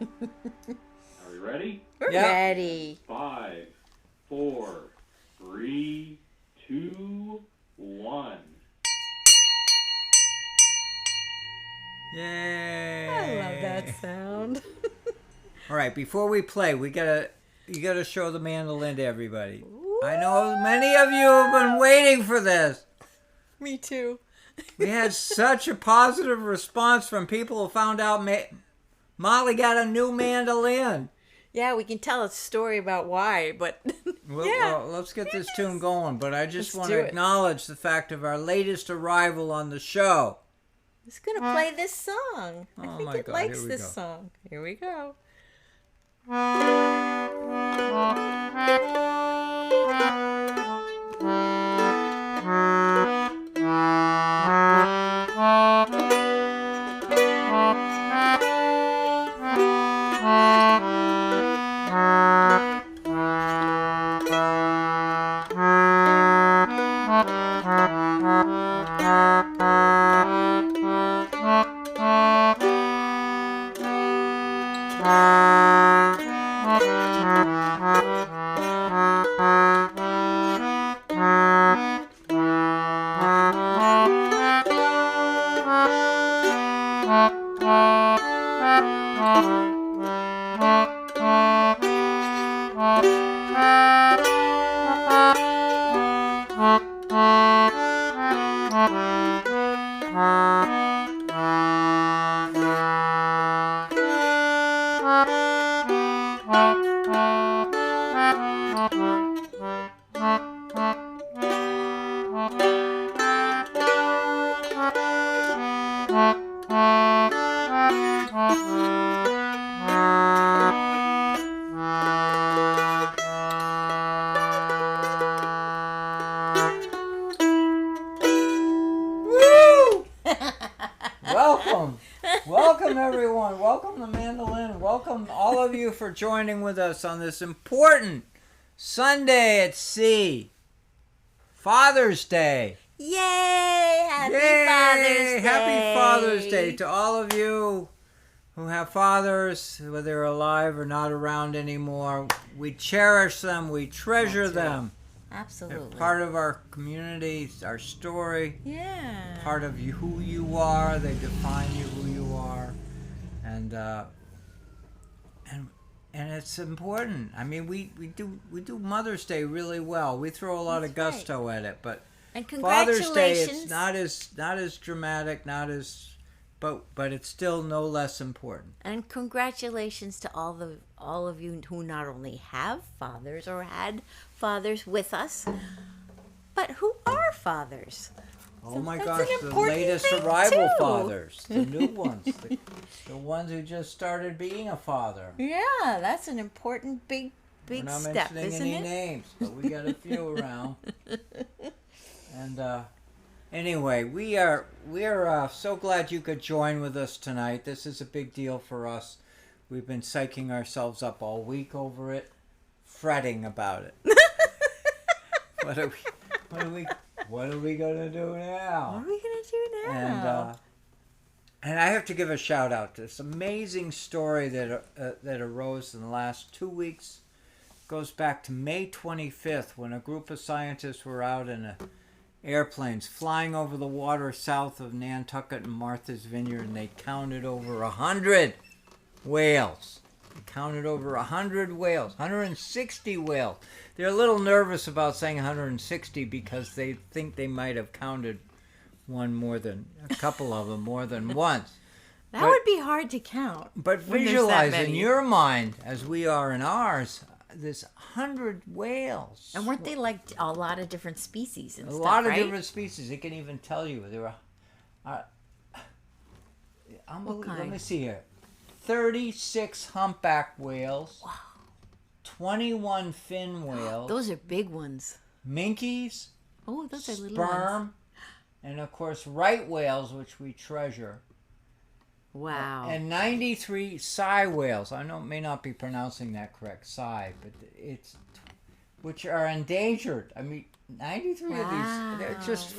Are we ready? We're ready. 5, 4, 3, 2, 1. Yay! I love that sound. All right, before we play, you gotta show the mandolin to everybody. Ooh. I know many of you have been waiting for this. Me too. We had such a positive response from people who found out Molly got a new mandolin. Yeah, we can tell a story about why, but well, let's get this tune going. But I just want to acknowledge the fact of our latest arrival on the show. It's going to play this song. Oh I think my it God, likes here we this go. song. Here we go. Welcome everyone. Welcome to Mandolin. Welcome all of you for joining with us on this important Sunday at sea. Father's Day. Yay! Happy Yay! Father's Day. Happy Father's Day to all of you who have fathers, whether they're alive or not around anymore. We cherish them. We treasure them. Absolutely. They're part of our community, our story. Yeah. Part of you, who you are. They define you, who you are, and it's important. I mean, we do Mother's Day really well. We throw a lot of gusto at it, but and Father's Day, it's not as dramatic, but it's still no less important. And congratulations to all of you who not only have fathers or had fathers with us, but who are fathers. Oh my gosh, the latest arrival fathers, the new ones, the ones who just started being a father. Yeah, that's an important big We're not step, mentioning isn't any it? names, but we got a few around. And anyway, we are so glad you could join with us tonight. This is a big deal for us. We've been psyching ourselves up all week over it, fretting about it. What are we gonna do now? What are we gonna do now? And I have to give a shout out to this amazing story that arose in the last 2 weeks. It goes back to May 25th when a group of scientists were out in airplanes flying over the water south of Nantucket and Martha's Vineyard, and they counted over 100 whales. They counted over 100 whales, 160 whales. They're a little nervous about saying 160 because they think they might have counted a couple of them more than once. That would be hard to count. But visualize in your mind, as we are in ours, this 100 whales. And weren't they like a lot of different species and stuff, right? A lot of different species. It can even tell you. There were, let me see here. 36 humpback whales. Wow. 21 fin whales. Those are big ones. Minkies. Oh, those are little ones. Sperm. And of course, right whales, which we treasure. Wow. And 93 sei whales. I may not be pronouncing that correct, sei, but which are endangered. I mean, 93 of these. They're just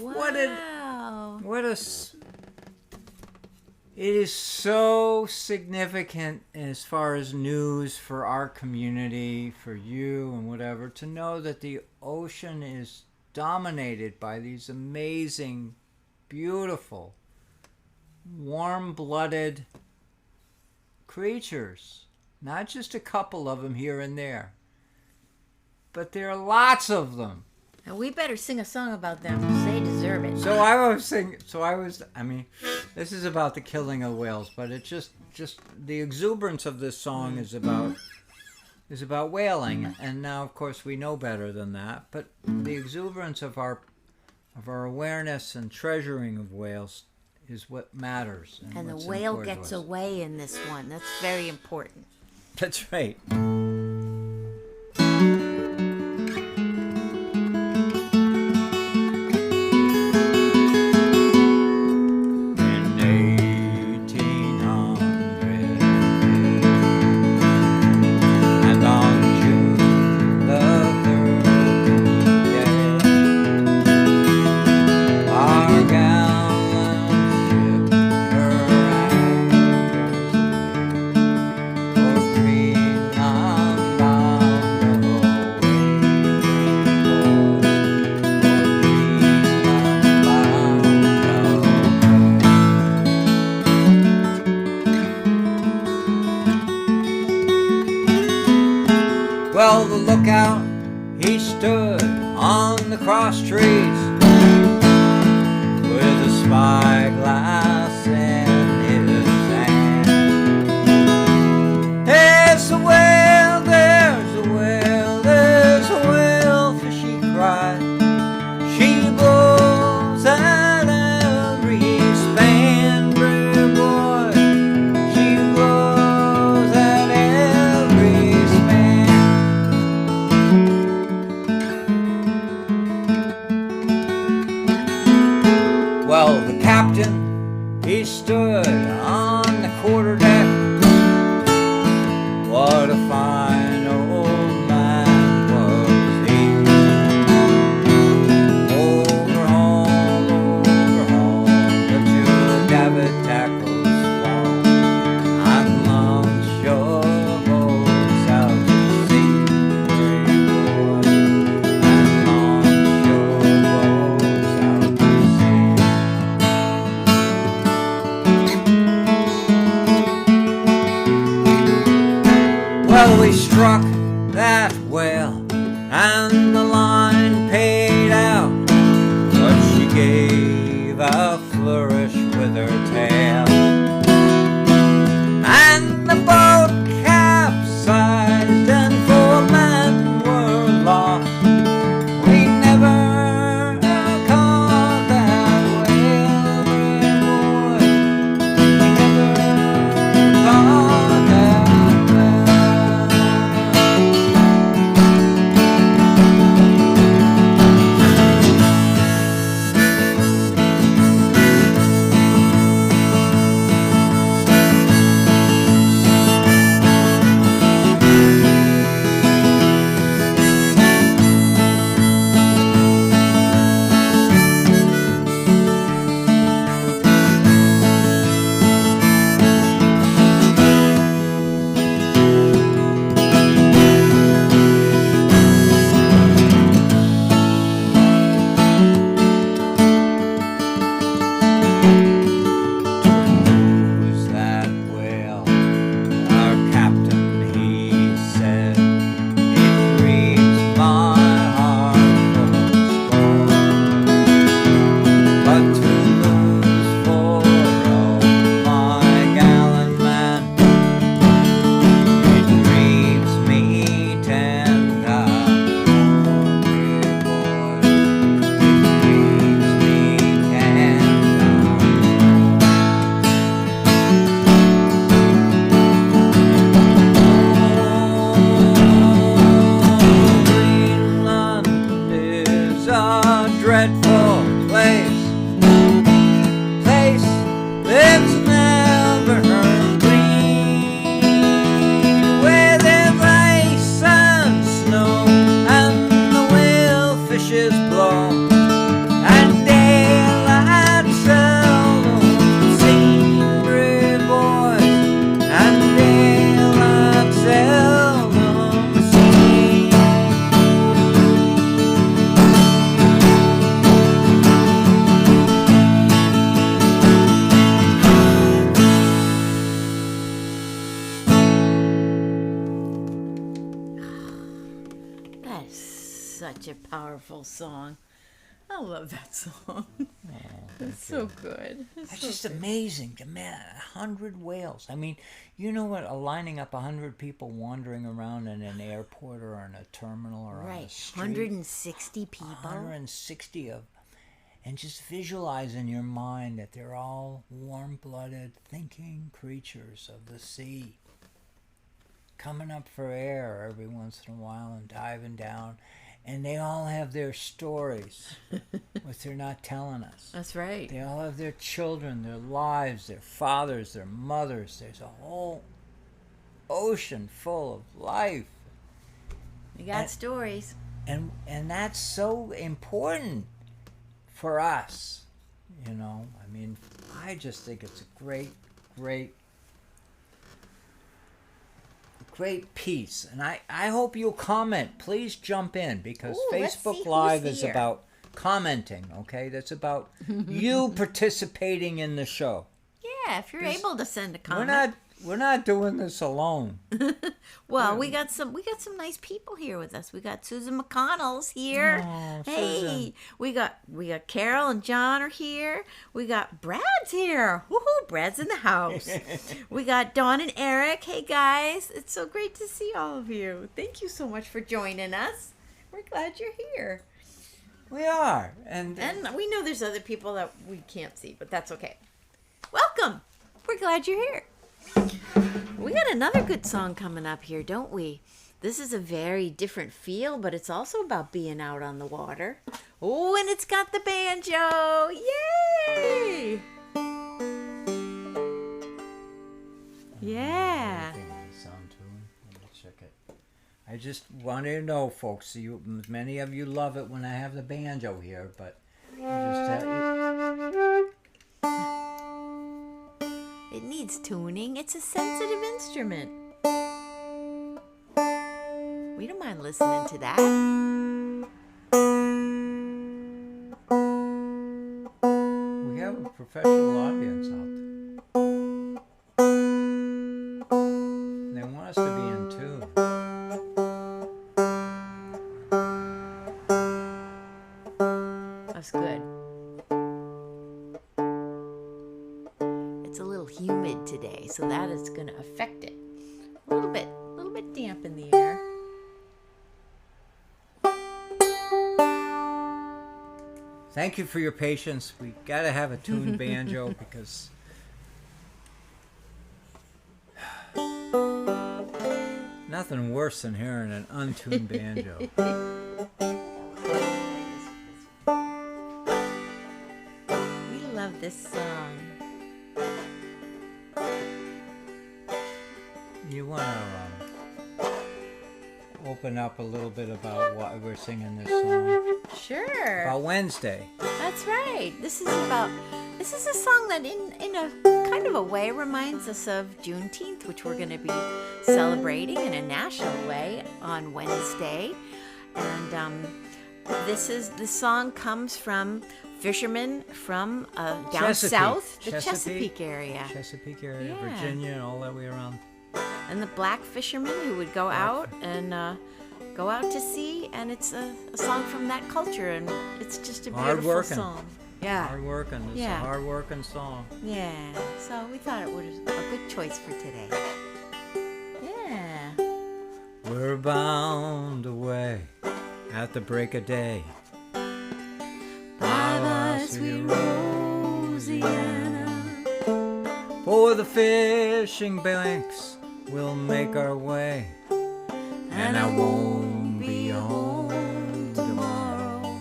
It is so significant as far as news for our community, for you and whatever, to know that the ocean is dominated by these amazing, beautiful, warm-blooded creatures. Not just a couple of them here and there, but there are lots of them. And we better sing a song about them. They deserve it. I mean, this is about the killing of whales, but it just the exuberance of this song is about whaling. And now, of course, we know better than that. But the exuberance of our awareness and treasuring of whales is what matters. And the whale gets away in this one. That's very important. That's right. Well, the lookout, he stood on the cross trees with a spyglass in his hand. There's a whale, there's a whale, there's a whale, fishy cried. She blows at every span, brave boy. She blows at every span. Well, the captain, he stood on the quarterdeck. What a fine old man was he. Overhaul, let your davit tackles fall, and launch your boats out to sea, brave boy, and launch your boats out to sea. Well, we struck that whale, and the line paid out, but she gave a flourish with her tail, and the boat capsized, and 4 men were lost. We never caught that whale, brave boy. We never caught that whale. such a powerful song. I love that song. It's so good. It's just amazing to man. 100 whales. I mean, you know what? Lining up 100 people wandering around in an airport or in a terminal or on a street. 160 people. 160 of, and just visualize in your mind that they're all warm-blooded, thinking creatures of the sea, coming up for air every once in a while and diving down. And they all have their stories, which they're not telling us. That's right. They all have their children, their lives, their fathers, their mothers. There's a whole ocean full of life. We got stories. And that's so important for us, you know. I mean, I just think it's a great piece, and I hope you'll comment. Please jump in, because Facebook Live is about commenting, okay? That's about you participating in the show. Yeah, if you're able to send a comment. We're not doing this alone. Well, we got some nice people here with us. We got Susan McConnell's here. Oh, hey, Susan. we got Carol and John are here. We got Brad's here. Woohoo, Brad's in the house. We got Dawn and Eric. Hey guys, it's so great to see all of you. Thank you so much for joining us. We're glad you're here. We are, and we know there's other people that we can't see, but that's okay. Welcome. We're glad you're here. We got another good song coming up here, don't we? This is a very different feel, but it's also about being out on the water. Oh, and it's got the banjo. Yay! Yeah. Let me check it. I just wanted to know, folks, many of you love it when I have the banjo here, but you just have... It needs tuning. It's a sensitive instrument. We don't mind listening to that. We have a professional audience out there. They want us to be in tune. That's good. It's a little humid today, so that is going to affect it. A little bit damp in the air. Thank you for your patience. We got to have a tuned banjo because nothing worse than hearing an untuned banjo. We love this song. You want to open up a little bit about why we're singing this song? Sure. About Wednesday. That's right. This is a song that in a kind of a way reminds us of Juneteenth, which we're going to be celebrating in a national way on Wednesday. And the song comes from fishermen from down south, the Chesapeake area. Chesapeake area, Yeah. Virginia, and all that way around. And the black fishermen who would go out and go out to sea, and it's a song from that culture, and it's just a beautiful song. Yeah. Hard working. It's a hard working song. Yeah. So we thought it was a good choice for today. Yeah. We're bound away at the break of day. Bye-bye, sweet Louisiana. For the fishing banks we'll make our way, and I won't be home tomorrow.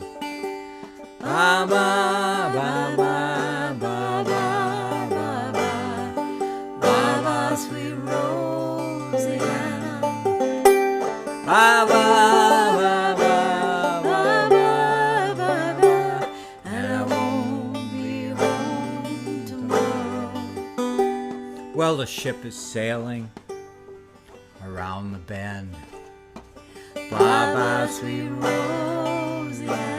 Bye-bye, bye-bye, bye-bye, bye-bye. Bye-bye, sweet Louisiana. Bye-bye, bye-bye, bye-bye, bye-bye. And I won't be home tomorrow. Well, the ship is sailing around the bend. Bye-bye, sweet Louisiana.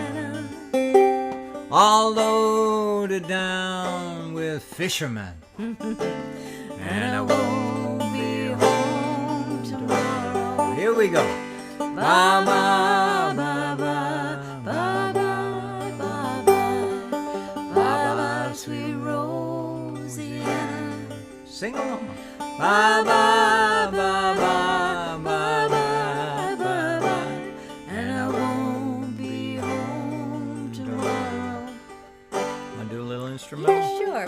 All loaded down with fishermen. And I won't be home tomorrow. Here we go. Bye-bye, bye-bye. Sing along. Ba ba ba ba ba ba ba ba, and I won't be home tomorrow. Want to do a little instrumental? Yeah, sure.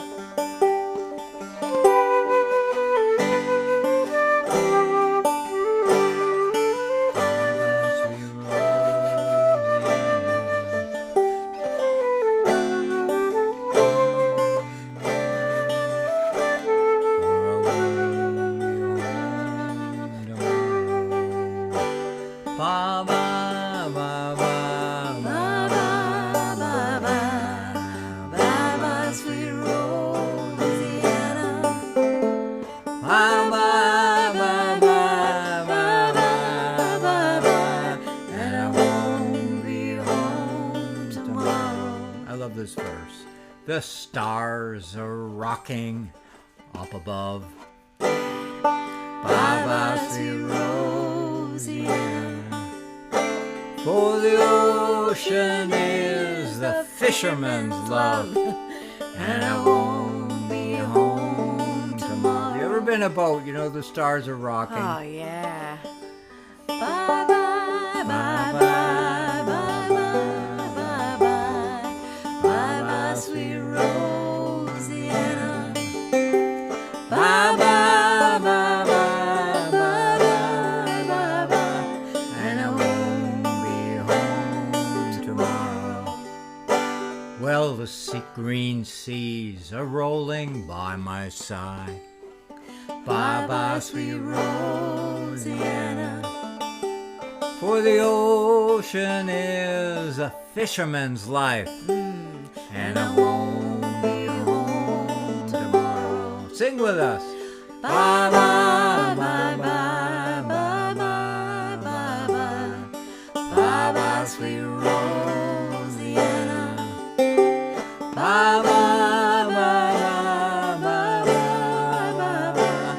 This verse. The stars are rocking up above. Bye-bye, sweet Louisiana. For the ocean is the fisherman's love, and I won't be home tomorrow. You ever been a boat? You know the stars are rocking. Oh, yeah. Bye-bye, bye-bye. Sweet Louisiana. Bye bye bye bye bye bye bye, and I won't be home tomorrow. Well, the green seas are rolling by my side. Bye bye, sweet Louisiana. For the ocean is a fisherman's life. And I won't be home tomorrow. Sing with us. Bye bye bye bye bye bye bye bye. Bye bye, sweet Louisiana. Bye bye bye bye bye bye bye,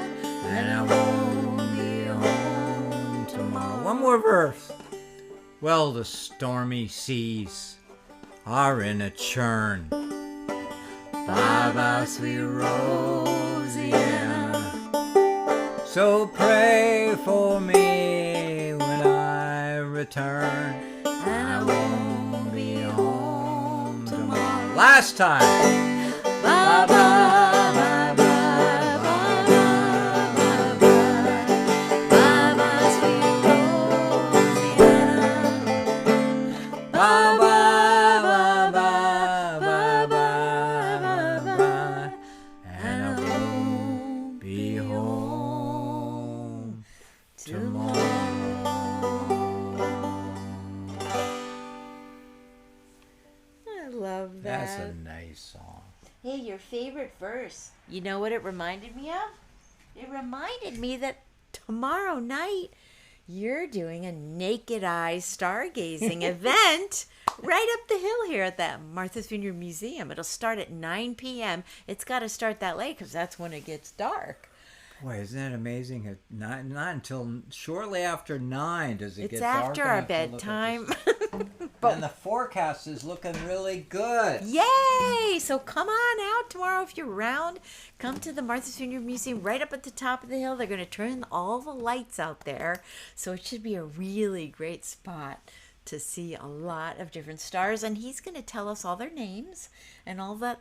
and I won't be home tomorrow. One more verse. Well, the stormy seas are in a churn. Bye-bye, sweet Louisiana. So pray for me when I return. And I won't be home tomorrow. Last time. Bye-bye. That's a nice song. Hey, your favorite verse. You know what it reminded me of? It reminded me that tomorrow night you're doing a naked eye stargazing event right up the hill here at the Martha's Vineyard Museum. It'll start at 9 p.m. It's got to start that late because that's when it gets dark. Boy, isn't that amazing? Not until shortly after 9 does it get dark. It's after our bedtime. And the forecast is looking really good. Yay! So come on out tomorrow if you're around. Come to the Martha's Vineyard Museum right up at the top of the hill. They're going to turn all the lights out there. So it should be a really great spot to see a lot of different stars. And he's going to tell us all their names and all that,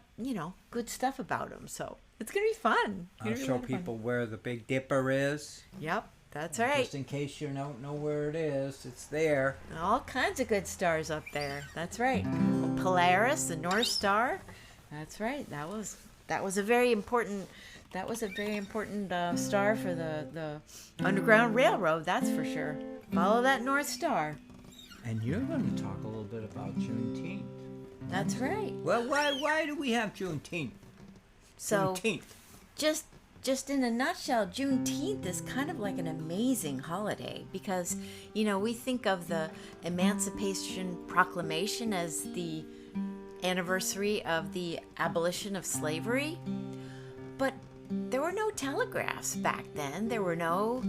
good stuff about them. So it's going to be fun. I'll show people where the Big Dipper is. Yep. That's right. Just in case you don't know where it is, it's there. All kinds of good stars up there. That's right. Polaris, the North Star. That's right. That was a very important star for the Underground Railroad. That's for sure. Follow that North Star. And you're going to talk a little bit about Juneteenth. That's right. Well, why do we have Juneteenth? So Juneteenth. Just in a nutshell, Juneteenth is kind of like an amazing holiday because, we think of the Emancipation Proclamation as the anniversary of the abolition of slavery, but there were no telegraphs back then. There were no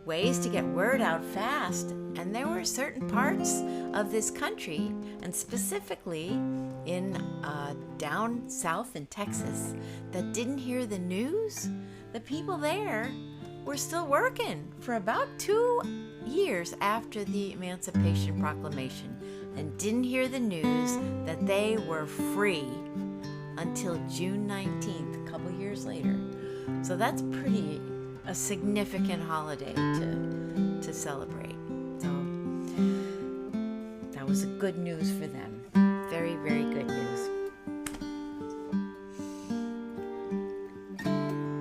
ways to get word out fast, and there were certain parts of this country, and specifically in down south in Texas, that didn't hear the news the people there were still working for about 2 years after the Emancipation Proclamation and didn't hear the news that they were free until June 19th, a couple years later. So that's a significant holiday to celebrate. So that was good news for them. Very, very good news.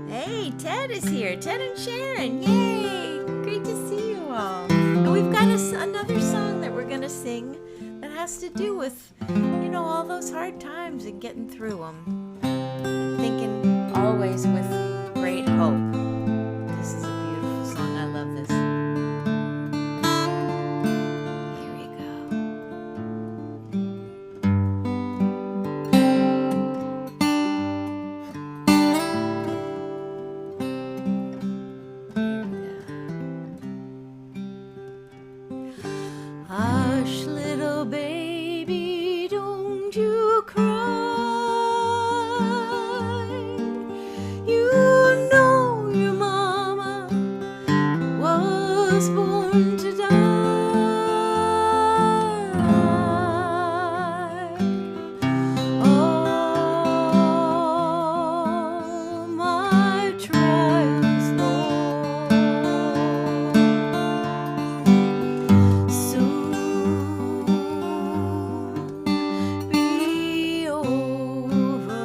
Hey, Ted is here. Ted and Sharon. Yay! Great to see you all. And we've got another song that we're going to sing that has to do with, all those hard times and getting through them. Thinking always with great hope. This is a beautiful song. I love this. Here we go. Hush, little baby, don't you cry. You know your mama was born to die. All my trials, Lord, soon be over.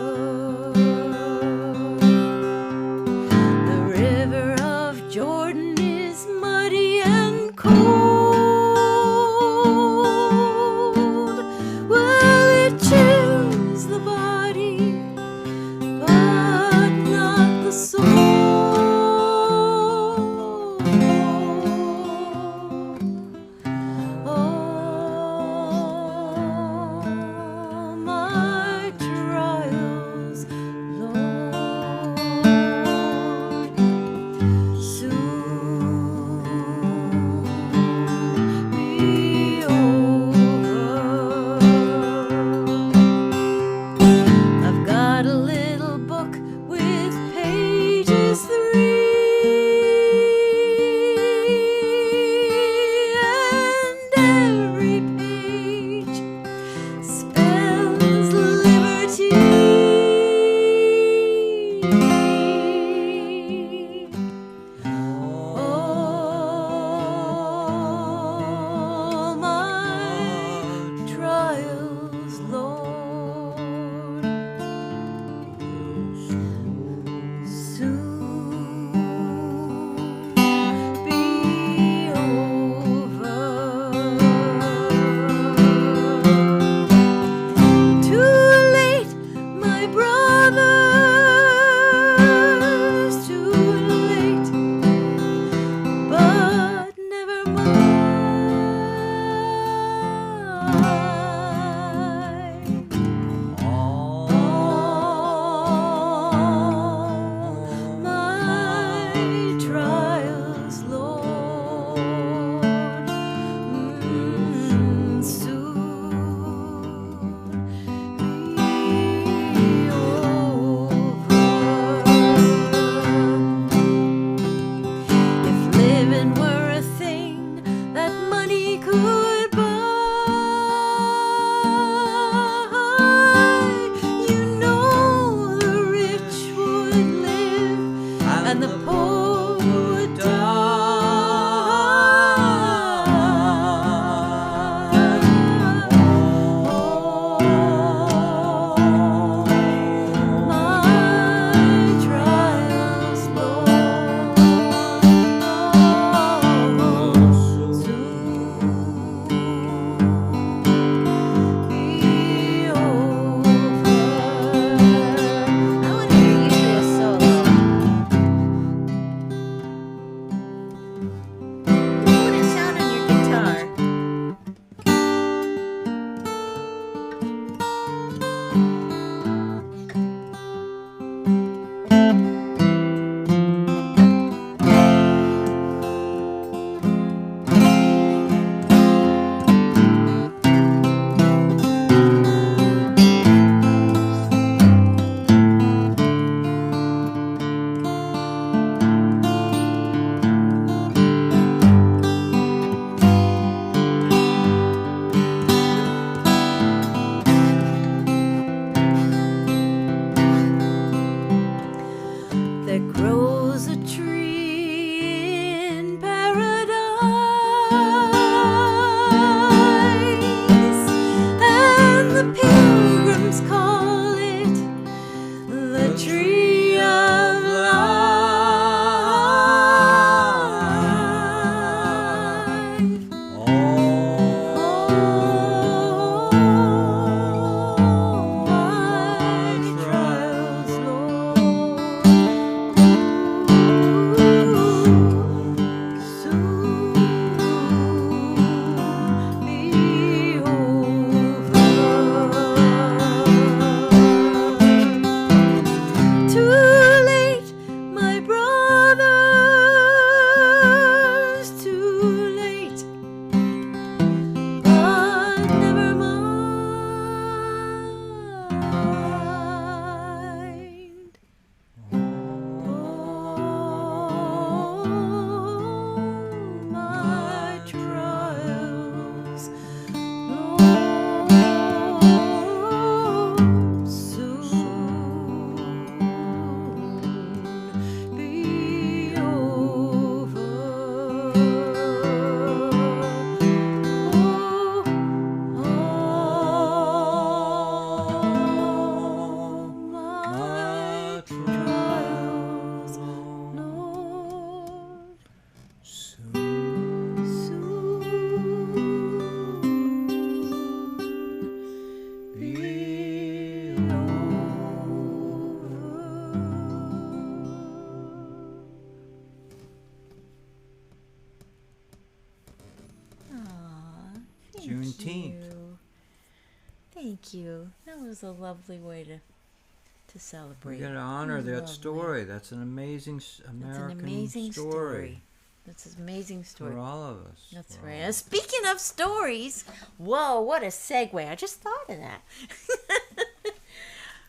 The river of Jordan is muddy and Juneteenth. You. Thank you. That was a lovely way to celebrate. We got to honor that Lovely. story. That's an amazing American That's an amazing story. That's an amazing story. For all of us. That's For right. all Now, of us. speaking of stories, whoa, what a segue. I just thought of that.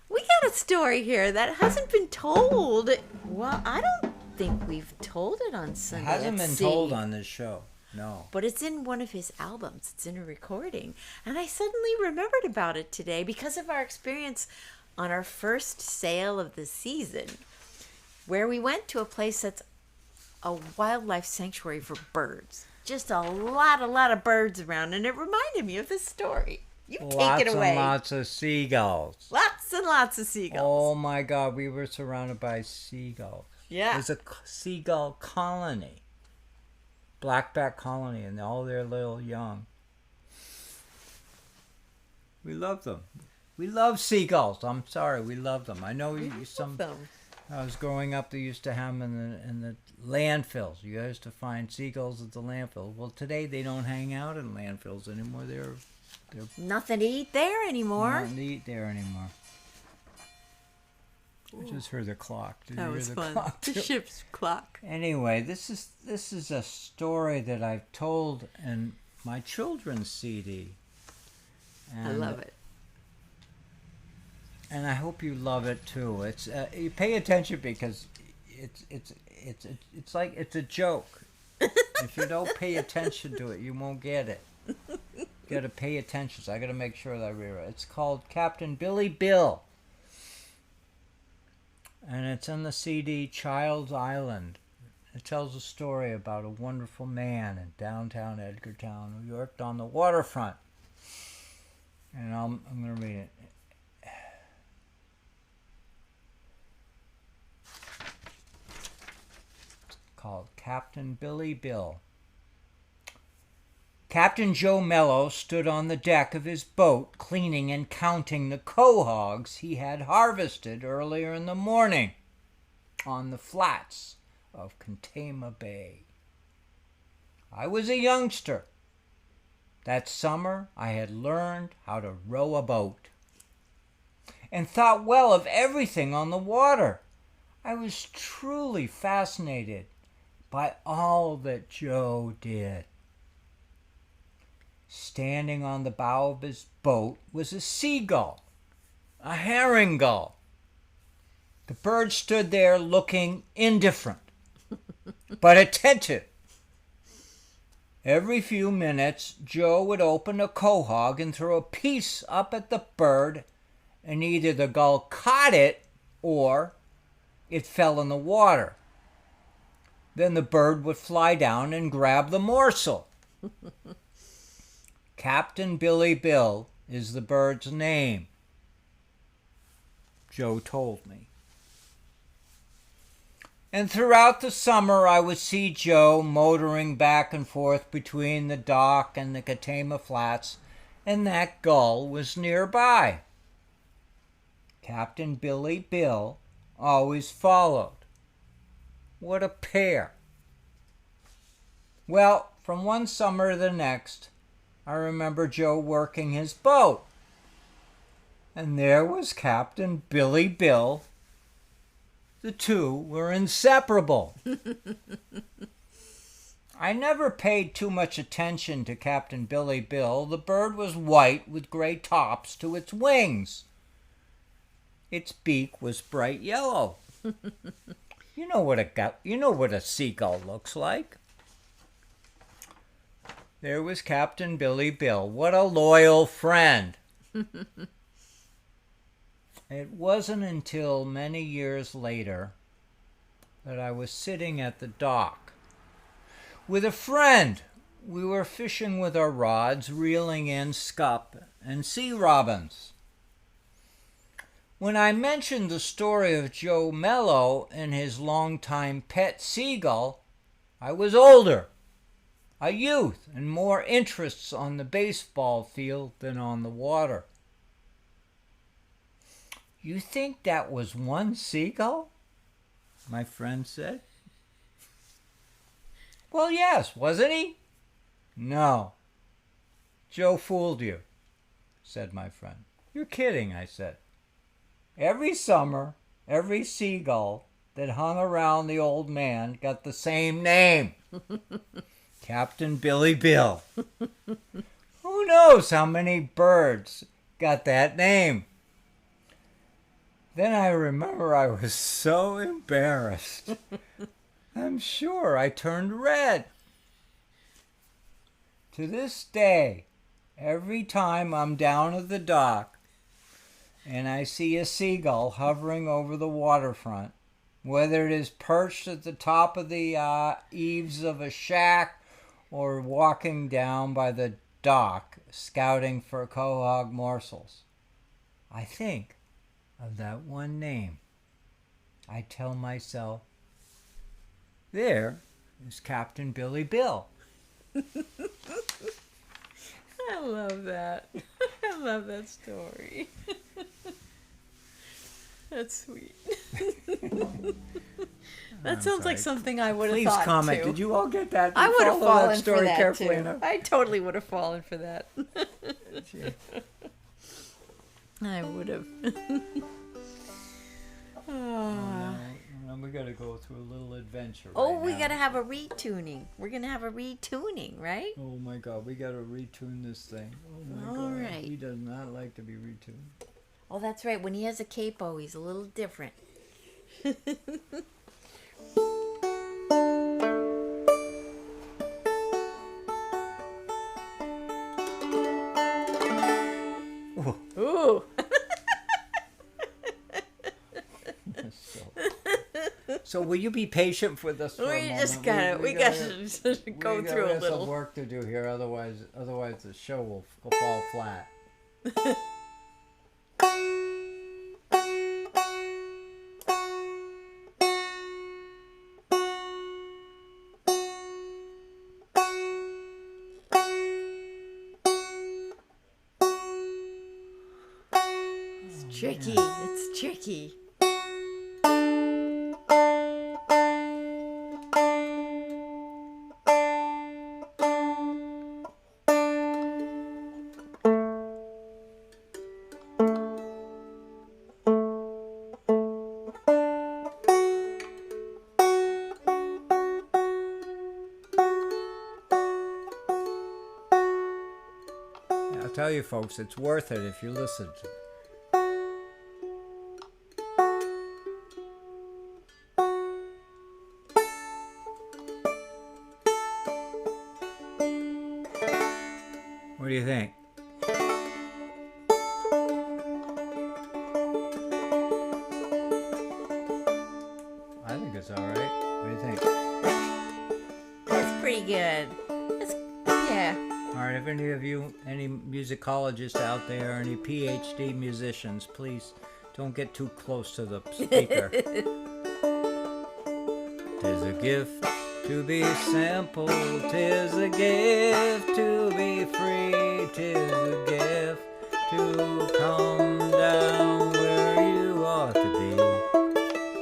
We got a story here that hasn't been told. Well, I don't think we've told it on It Sunday. hasn't at been Sea. told on this show. No. But it's in one of his albums. It's in a recording. And I suddenly remembered about it today because of our experience on our first sail of the season, where we went to a place that's a wildlife sanctuary for birds. Just a lot of birds around. And it reminded me of this story. You take it away. Lots and lots of seagulls. Lots and lots of seagulls. Oh my God, we were surrounded by seagulls. Yeah. There's a seagull colony. Blackback colony and all their little young. We love them. We love seagulls. I'm sorry, we love them. I know some. I was growing up, they used to have them in the landfills. You used to find seagulls at the landfill. Well, today they don't hang out in landfills anymore. They're Nothing to eat there anymore. not to eat there anymore. I just heard the clock. Did you That hear was the fun. clock The too? ship's clock. Anyway, this is a story that I've told in my children's CD. I love it. And I hope you love it too. It's you pay attention because it's like it's a joke. If you don't pay attention to it, you won't get it. You got to pay attention. So I got to make sure that I read it. It's called Captain Billy Bill. And it's in the CD Child's Island. It tells a story about a wonderful man in downtown Edgartown who worked on the waterfront. And I'm going to read it. It's called Captain Billy Bill. Captain Joe Mello stood on the deck of his boat cleaning and counting the quahogs he had harvested earlier in the morning on the flats of Contama Bay. I was a youngster. That summer I had learned how to row a boat and thought well of everything on the water. I was truly fascinated by all that Joe did. Standing on the bow of his boat was a seagull, a herring gull. The bird stood there looking indifferent, but attentive. Every few minutes, Joe would open a quahog and throw a piece up at the bird, and either the gull caught it or it fell in the water. Then the bird would fly down and grab the morsel. Captain Billy Bill is the bird's name, Joe told me. And throughout the summer I would see Joe motoring back and forth between the dock and the Contama Flats, and that gull was nearby. Captain Billy Bill always followed. What a pair. Well, from one summer to the next, I remember Joe working his boat. And there was Captain Billy Bill. The two were inseparable. I never paid too much attention to Captain Billy Bill. The bird was white with gray tops to its wings. Its beak was bright yellow. You know what a seagull looks like. There was Captain Billy Bill. What a loyal friend. It wasn't until many years later that I was sitting at the dock with a friend. We were fishing with our rods, reeling in scup and sea robins. When I mentioned the story of Joe Mello and his longtime pet seagull, I was older, a youth, and more interests on the baseball field than on the water. You think that was one seagull? My friend said. Well, yes, wasn't he? No. Joe fooled you, said my friend. You're kidding, I said. Every summer, every seagull that hung around the old man got the same name. Captain Billy Bill. Who knows how many birds got that name? Then I remember I was so embarrassed. I'm sure I turned red. To this day, every time I'm down at the dock and I see a seagull hovering over the waterfront, whether it is perched at the top of the eaves of a shack or walking down by the dock scouting for quahog morsels, I think of that one name. I tell myself, there is Captain Billy Bill. I love that. I love that story. That's sweet. That sounds like something I would have thought. Please comment. Too. Did you all get that? I would have fallen that story for that carefully too. enough? I totally would have fallen for that. I would have. We got to go through a little adventure. We got to have a retuning. We're going to have a retuning, right? Oh my God, we got to retune this thing. Oh my All God. right. He does not like to be retuned. Oh, that's right. When he has a capo, he's a little different. Ooh. So will you be patient with us for a moment? We gotta go through a little. We have some work to do here, otherwise the show will fall flat. It's tricky. It's tricky. I'll tell you folks, it's worth it if you listen to it. What do you think? I think it's all right. What do you think? That's pretty good. Yeah. All right, if any of you, any musicologists out there, any PhD musicians, please don't get too close to the speaker. 'Tis a gift to be simple, 'tis a gift to be free, 'tis a gift to come down where you ought to be.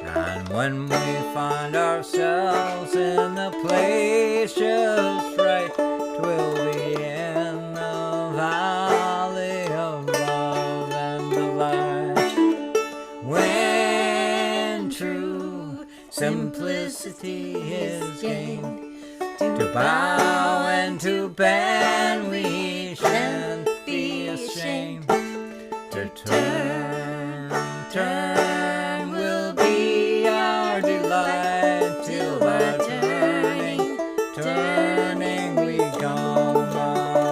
And when we find ourselves in the place just right, 'twill be in the valley of love and delight. When true simplicity is gained, to bow and to bend we shan't be ashamed. To turn will be our delight, till by turning we come aright.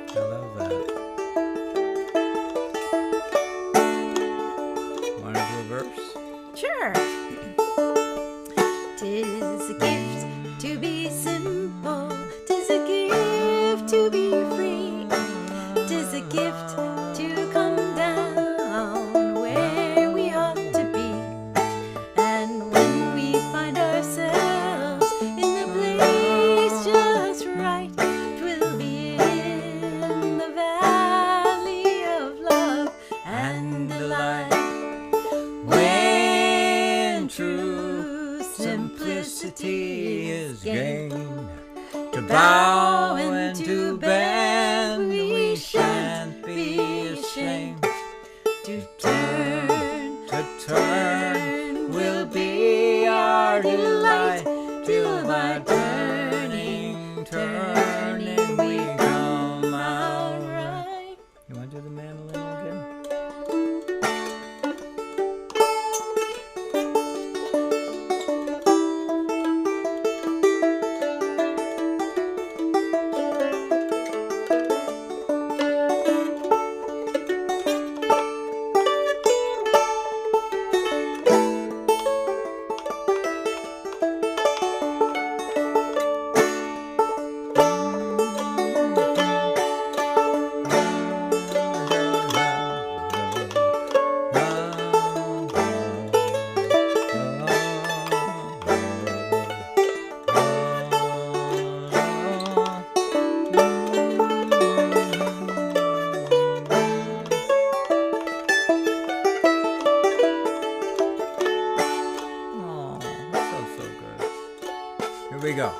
I love that. Want to do a verse? Sure. 'Tis a gift to be simple, 'tis a gift to be free, 'tis a gift to come down where we ought to be. And when we find ourselves simplicity is gain. To bow and to bend, we shan't be ashamed. To turn will be our delight, till by turning we come out right. You want to do the mandolin again? Here we go.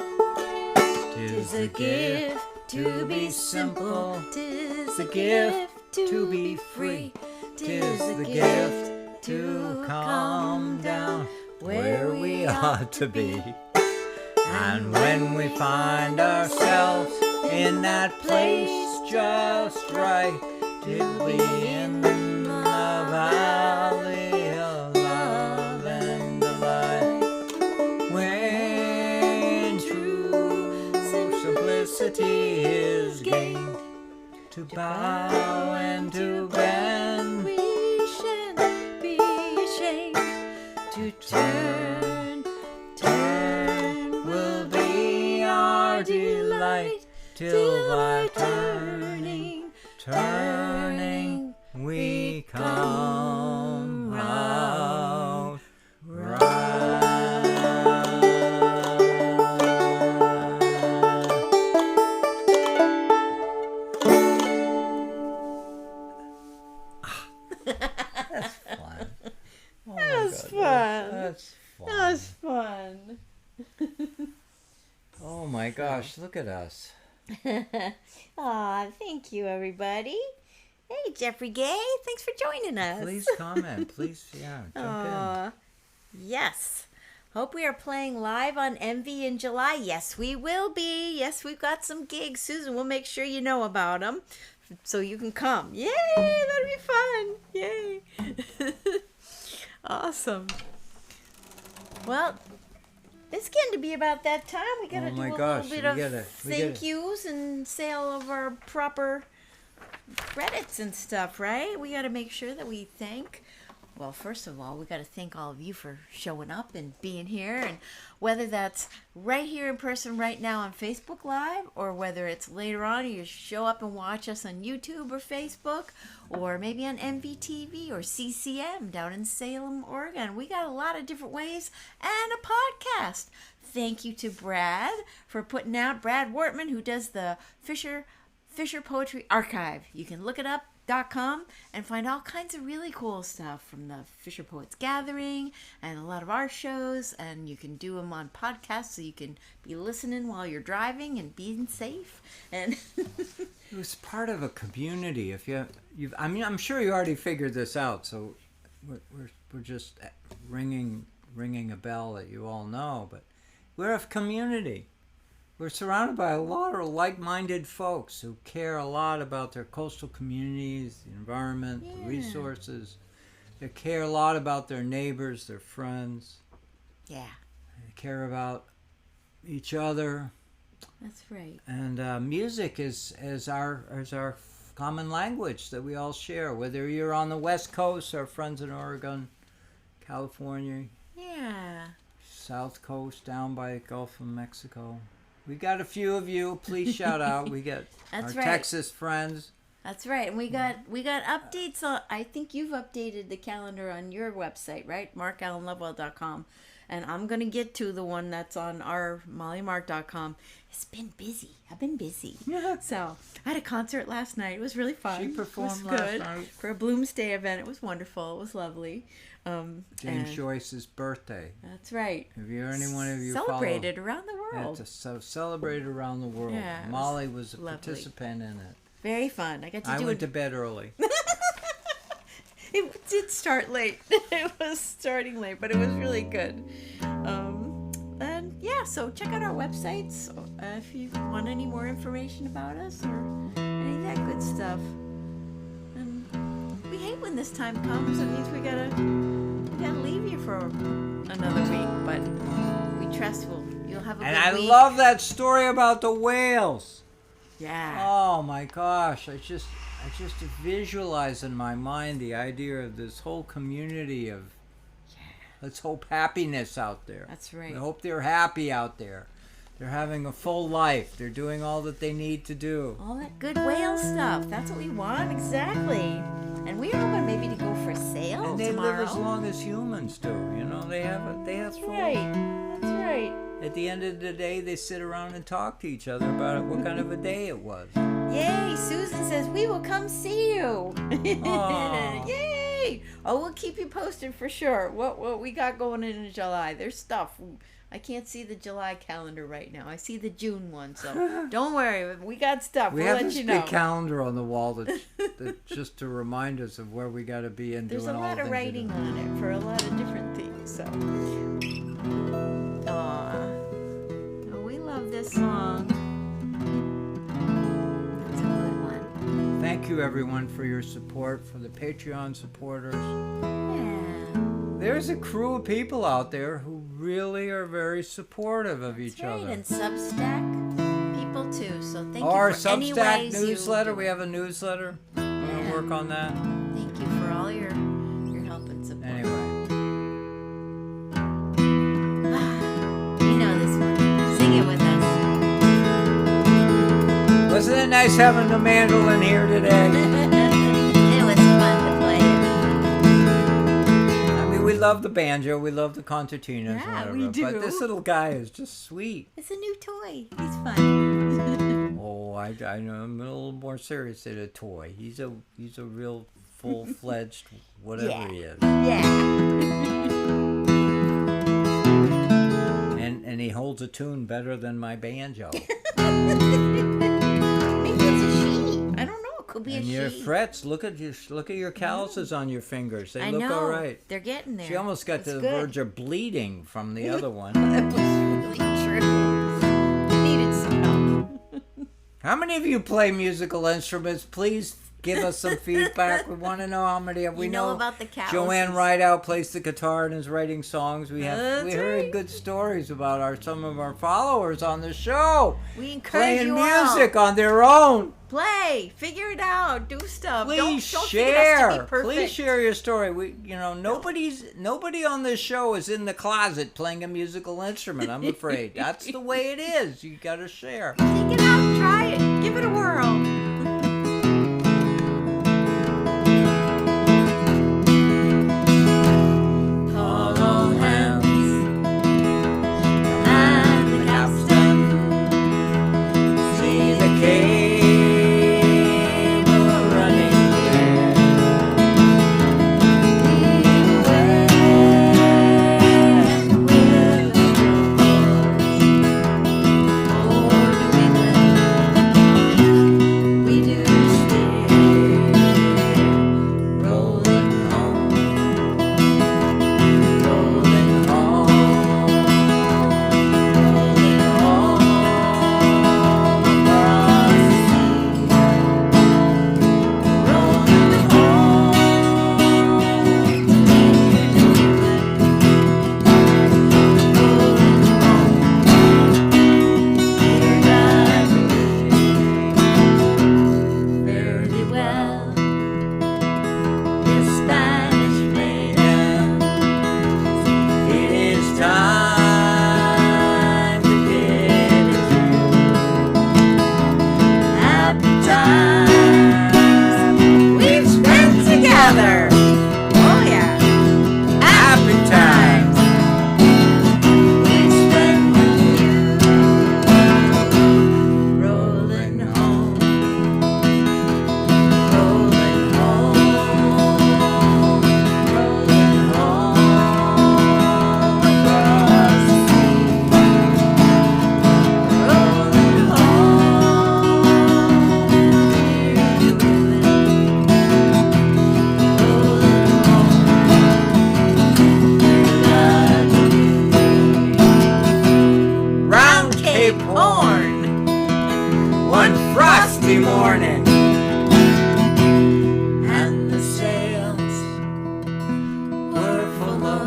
'Tis a gift to be simple, 'tis a gift to be free, 'tis the gift to come down where we ought to be. And when we find ourselves in that place just right, till we in the valley of love and delight, when true simplicity is gained, to bow and to bend, we shan't be ashamed. To turn will be our delight, till by turning we come out right. That's fun. Oh, That was God, fun. That's fun. That was fun. Oh my gosh, look at us. Aw, thank you, everybody. Hey, Jeffrey Gay, thanks for joining us. Please comment. Please, jump Aw, yes. Hope we are playing live on Envy in July. Yes, we will be. Yes, we've got some gigs. Susan, we'll make sure you know about them so you can come. Yay, that'll be fun. Yay. Awesome. Well, it's getting to be about that time. We gotta do a little bit of thank yous and say all of our proper credits and stuff, right? We gotta make sure that we thank. Well, first of all, we got to thank all of you for showing up and being here. And whether that's right here in person right now on Facebook Live, or whether it's later on you show up and watch us on YouTube or Facebook, or maybe on MVTV or CCM down in Salem, Oregon. We got a lot of different ways and a podcast. Thank you to Brad for putting out, Brad Wortman, who does the FisherPoetry Archive. You can look it up. .com and find all kinds of really cool stuff from the Fisher Poets Gathering and a lot of our shows, and you can do them on podcasts so you can be listening while you're driving and being safe. And it was part of a community. If I mean, I'm sure you already figured this out, so we're just ringing a bell that you all know, but we're a community. We're surrounded by a lot of like-minded folks who care a lot about their coastal communities, the environment, the resources. They care a lot about their neighbors, their friends. Yeah. They care about each other. That's right. And music is our common language that we all share. Whether you're on the West Coast, our friends in Oregon, California. Yeah. South Coast, down by Gulf of Mexico. We got a few of you. Please shout out. We got our Texas friends. That's right. And we got updates on, I think you've updated the calendar on your website, right? MarkAllenLovewell.com. and I'm going to get to the one that's on our mollymark.com. It's been busy. I've been busy. Yeah. So I had a concert last night. It was really fun. She performed it was last good. night. For a Bloomsday event. It was wonderful. It was lovely. James and Joyce's birthday. That's right. If you're any one of you celebrated around the world. Celebrated around the world. Yeah, it Molly was a lovely. participant in it. Very fun. I got to I do went it. to bed early. It did start late. It was starting late, but it was really good. And yeah, so check out our websites if you want any more information about us or any of that good stuff. And we hate when this time comes. It means we gotta leave you for another week, but we trust you'll have a good And I week. love that story about the whales. Yeah. Oh my gosh, I just visualize in my mind the idea of this whole community of let's hope happiness out there. That's right. I hope they're happy out there. They're having a full life. They're doing all that they need to do. All that good whale stuff. That's what we want, exactly. And we're hoping maybe to go for a sail And they tomorrow. live as long as humans do. You know, they have That's full. right. That's right. At the end of the day, they sit around and talk to each other about what kind of a day it was. Yay! Susan says we will come see you. Aw. Yay! Oh, we'll keep you posted for sure. What we got going in July? There's stuff. I can't see the July calendar right now. I see the June one, so don't worry. We got stuff. We We'll have let this you know. big calendar on the wall that's just to remind us of where we got to be and There's doing a all lot the of things we writing do. on it for a lot of different things. So, oh, we love this song. It's a good one. Thank you, everyone, for your support, for the Patreon supporters. Yeah. There's a crew of people out there who really are very supportive of That's each right. other. And Substack people too. So thank Our you for any Substack ways newsletter. you We have a newsletter. We're going to work on that. Thank you for all your help and support. Anyway. You know this one. Sing it with us. Wasn't it nice having the mandolin here today? It was fun to play it. I mean, we love the banjo. We love the concertinas. Yeah, and we whatever, do. But this little guy is just sweet. It's a new toy. He's fun. Oh, I know. I'm a little more serious than a toy. He's a real full-fledged whatever he is. Yeah. And he holds a tune better than my banjo. Maybe it's a she. I don't know. It could be And a your she. frets, look at your calluses on your fingers. They I look know. all right. They're getting there. She almost got It's to the good. verge of bleeding from the other one. That was really true. Needed some help. How many of you play musical instruments? Please give us some feedback. We want to know how many. We You know about the calluses. Joanne Rideout plays the guitar and is writing songs. We That's heard right. good stories about some of our followers on the show. We encourage Playing you music all. on their own. Play. Figure it out. Do stuff. Please don't share. Think it has to be perfect. Please share your story. Nobody on this show is in the closet playing a musical instrument. I'm afraid that's the way it is. You got to share. Take it out. Try it. Give it a whirl. Call all hands. And the capstan. See the cable running clear.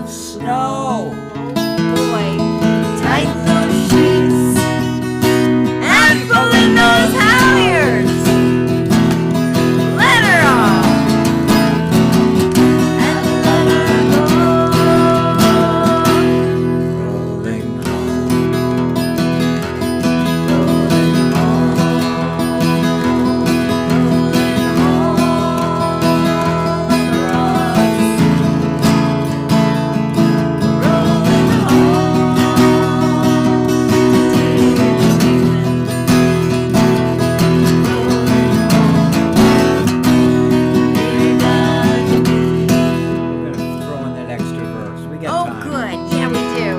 snow. Boy, tighten those sheets and pull in those halyards. Let her off and let her go. Rolling home. We're gonna throw in that extra verse. We got Oh, time. good. Yeah, we do.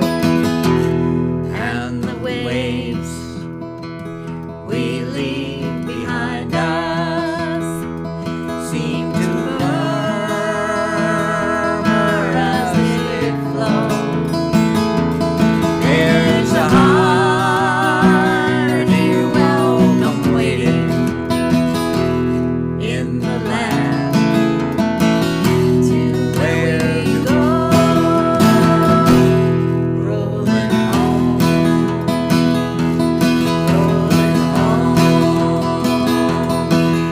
And the waves we leave behind us seem to murmur as they flow. There's a hearty welcome waiting in the land To where we to go. rolling home, rolling home,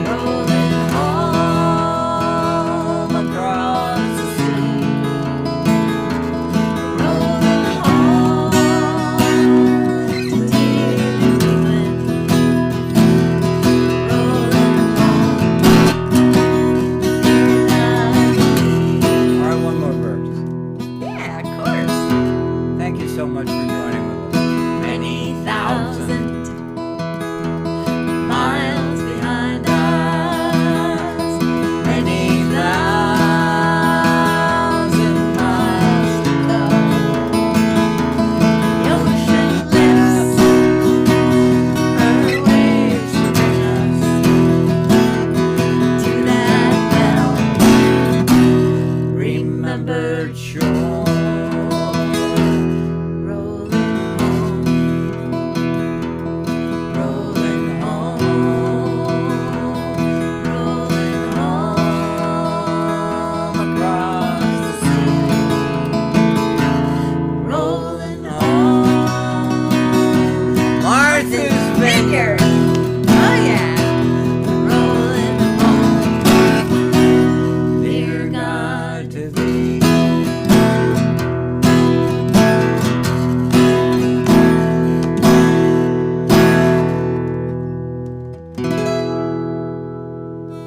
rolling home across the sea, rolling home to dear England, rolling home. All right, one more verse. Yeah, of course. Thank you so much for joining with us. Many thousand miles behind us, many thousand miles to go. The ocean lifts her waves to bring us to that bell remembered shore. Rolling home, rolling home across the sea, rolling home. Martha's Vineyard. Oh, yeah. Rolling home, dear God to thee.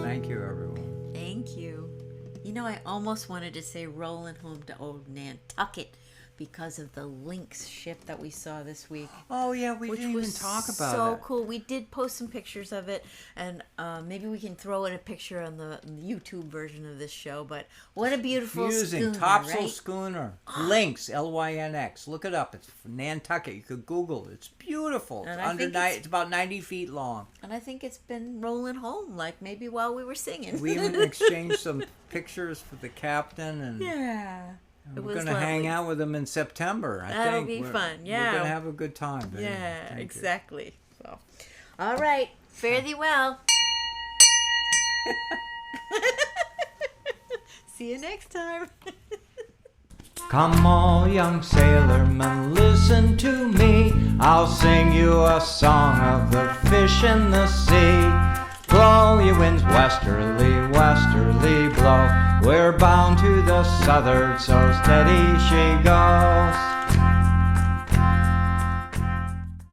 Thank you, everyone. Thank you. You know, I almost wanted to say rolling home to old Nantucket because of the Lynx ship that we saw this week. Oh yeah, we Which didn't even was talk about so it. cool. We did post some pictures of it, and maybe we can throw in a picture on the YouTube version of this show. But what a beautiful Confusing. schooner, Topsail right? schooner. Lynx, Lynx. Look it up. It's from Nantucket. You could Google it. It's beautiful. And It's I think it's- it's about 90 feet long. And I think it's been rolling home, like maybe while we were singing. We even exchanged some pictures with the captain, and Yeah. It we're was going to hang lovely. out with him in September. That'll think be We're- fun, We're yeah. going to have a good time. But anyway, Yeah, thank you. exactly. So, all right. Fare thee well. See you next time. Come all young sailormen, listen to me. I'll sing you a song of the fish in the sea. Blow, ye winds, westerly, westerly blow. We're bound to the southward, so steady she goes.